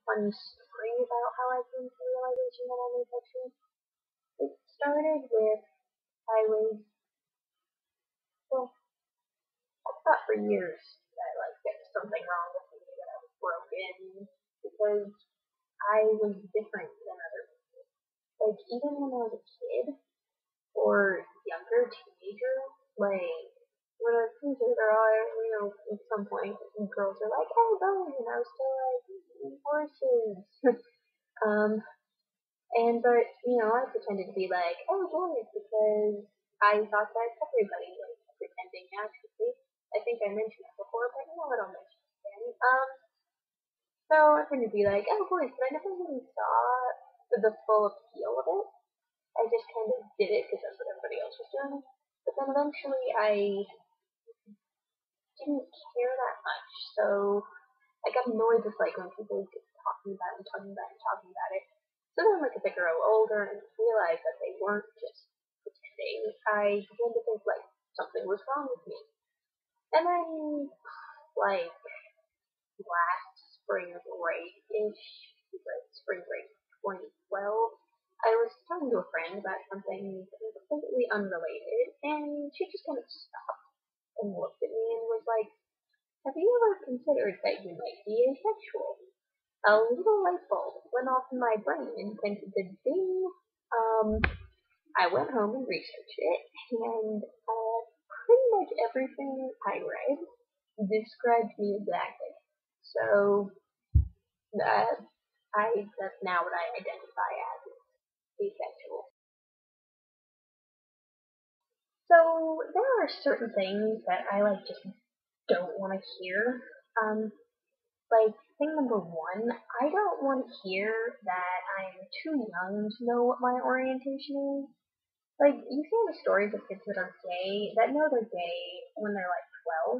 funny story about how I came to the realization that I'm asexual. It started with I was well, I thought for years that like there was something wrong with me, that I was broken because I was different than other people. Like even when I was a kid or younger teenager, like when I was teenager, at some point girls are like, "Oh, boys," and I was still like, "Horses." um, and but I pretended to be like, "Oh, boys," because I thought that everybody was pretending naturally. I think I mentioned that before, but I'll mention it again. So I pretended to be like, "Oh, boys," but I never really saw the full appeal of it. I just kind of did it because that's what everybody else was doing. But then eventually I didn't care that much. So I got annoyed with like when people would get talking about it and talking about it and talking about it. So then like as I grow older and realized that they weren't just pretending, I began to think like something was wrong with me. And then like last spring break-ish, like spring break 2012, I was talking to a friend about something completely unrelated, and she just kind of stopped and looked at me and was like, "Have you ever considered that you might be asexual?" A little light bulb went off in my brain and did ding. Um, I went home and researched it, and pretty much everything I read described me exactly. So that that's now what I identify as asexual. So there are certain things that I like just don't want to hear. Um, like thing number one, I don't want to hear that I'm too young to know what my orientation is. Like you see the stories of kids that are gay that know they're gay when they're like 12,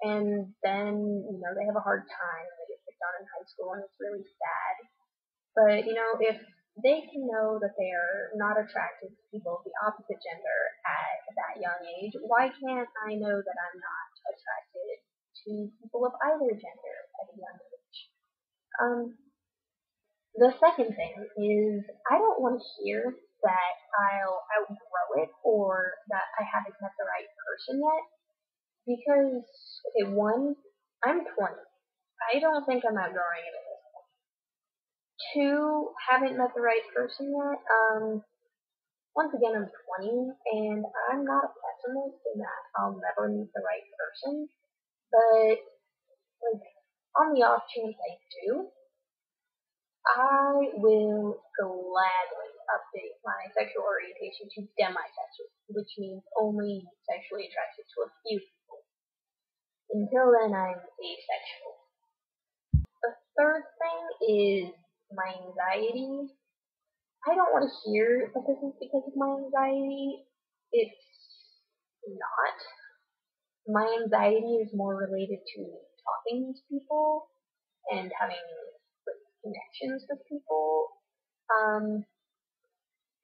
and then they have a hard time and they get picked on in high school and it's really sad. But if they can know that they are not attracted to people of the opposite gender at that young age, why can't I know that I'm not attracted to people of either gender at a young age? Um, the second thing is I don't want to hear that I'll outgrow it or that I haven't met the right person yet because, okay, one, I'm 20. I don't think I'm outgrowing it. Two, haven't met the right person yet. Once again, I'm 20, and I'm not a pessimist in that I'll never meet the right person. But like on the off chance I do, I will gladly update my sexual orientation to demisexual, which means only sexually attracted to a few people. Until then, I'm asexual. The third thing is my anxiety. I don't want to hear that this is because of my anxiety. It's not. My anxiety is more related to talking to people and having like, connections with people. Um,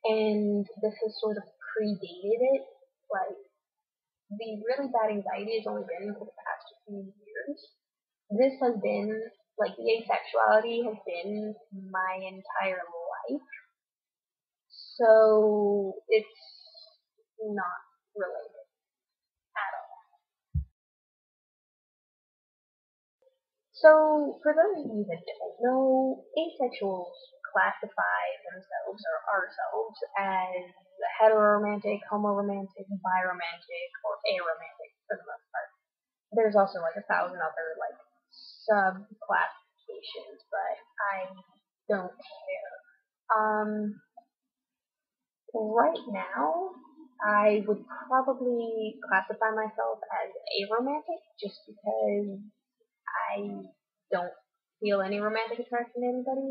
and this has sort of predated it. Like, the really bad anxiety has only been for the past few years. This has been, like, the asexuality has been my entire life. So, it's not related at all. So, for those of you that don't know, asexuals classify themselves or ourselves as heteroromantic, homoromantic, biromantic, or aromantic for the most part. There's also like 1,000 other like sub classifications, but I don't care. Right now, I would probably classify myself as aromantic just because I don't feel any romantic attraction to anybody,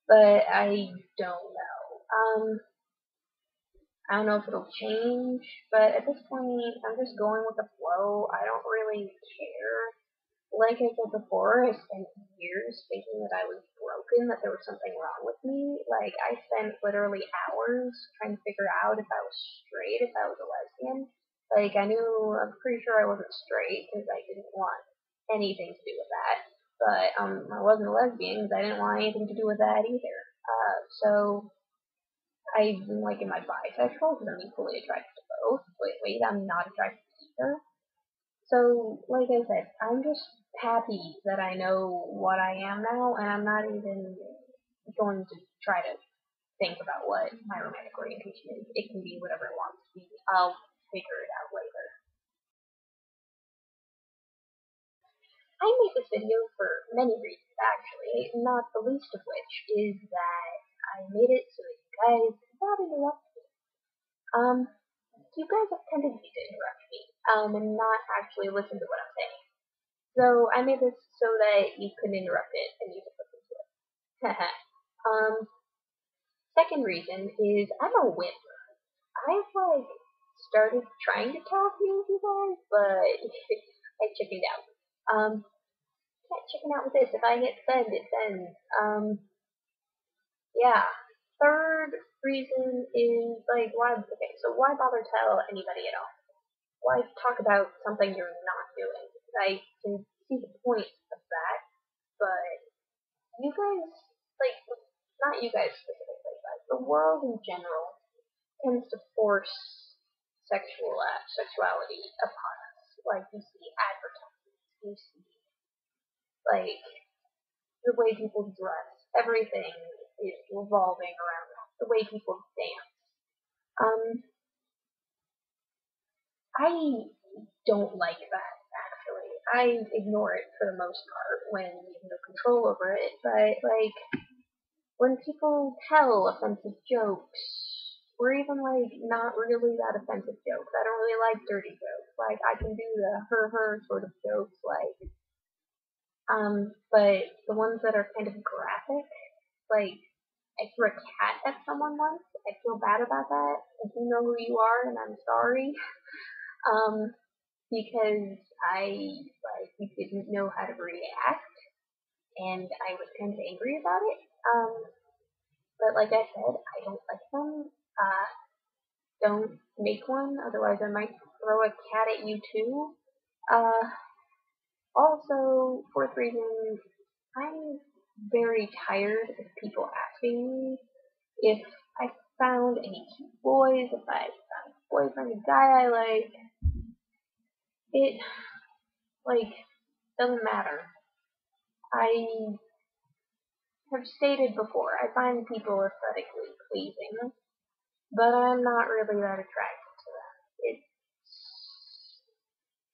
but I don't know. I don't know if it'll change, but at this point, I'm just going with the flow. I don't really care. Like I said before, I spent years thinking that I was broken, that there was something wrong with me. Like, I spent literally hours trying to figure out if I was straight, if I was a lesbian. Like, I'm pretty sure I wasn't straight because I didn't want anything to do with that. but I wasn't a lesbian because I didn't want anything to do with that either. So I'm like, am I bisexual? Because I'm equally attracted to both. Wait, I'm not attracted to either. So, like I said, I'm just happy that I know what I am now, and I'm not even going to try to think about what my romantic orientation is. It can be whatever it wants to be. I'll figure it out later. I made this video for many reasons, actually, not the least of which is that I made it so that you guys could not interrupt me. You guys have tendency to interrupt me, and not actually listen to what I'm saying. So I made this so that you couldn't interrupt it and you could listen to it. Second reason is I'm a wimp. I've started trying to talk to you guys, but I chickened out. Can't chicken out with this. If I hit send, it sends. Yeah. Third reason is why? Okay, so why bother tell anybody at all? Why talk about something you're not doing? I can see the point of that, but you guys, not you guys specifically, but the world in general tends to force sexuality upon us. Like, you see advertisements, you see, the way people dress, everything is revolving around that. The way people dance. I don't like that, actually. I ignore it for the most part when you have no control over it, but, when people tell offensive jokes, or even, not really that offensive jokes. I don't really like dirty jokes. I can do the her sort of jokes, but the ones that are kind of graphic, I threw a cat at someone once. I feel bad about that. I do know who you are, and I'm sorry. Because we didn't know how to react, and I was kind of angry about it. But like I said, I don't like them. Don't make one, otherwise I might throw a cat at you too. Also, fourth reason, I'm very tired of people asking me if I found any cute boys, if I found a boyfriend, a guy I like. It, doesn't matter. I have stated before, I find people aesthetically pleasing, but I'm not really that attracted to them.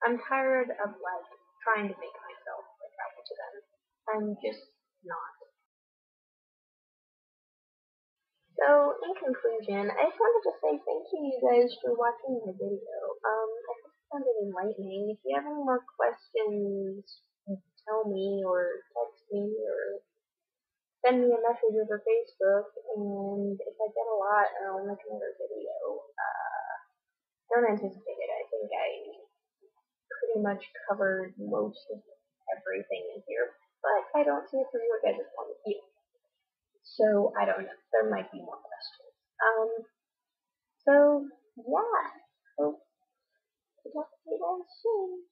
I'm tired of trying to make myself attracted to them. I'm just not. So in conclusion, I just wanted to say thank you guys for watching my video. I hope you found it enlightening. If you have any more questions, tell me or text me or send me a message over Facebook, and if I get a lot, I'll make another video. Don't anticipate it. I think I pretty much covered most of everything in here, but I don't see it from your guys' point of view. So I don't know. There might be more questions. So yeah. Hope to talk to you guys soon.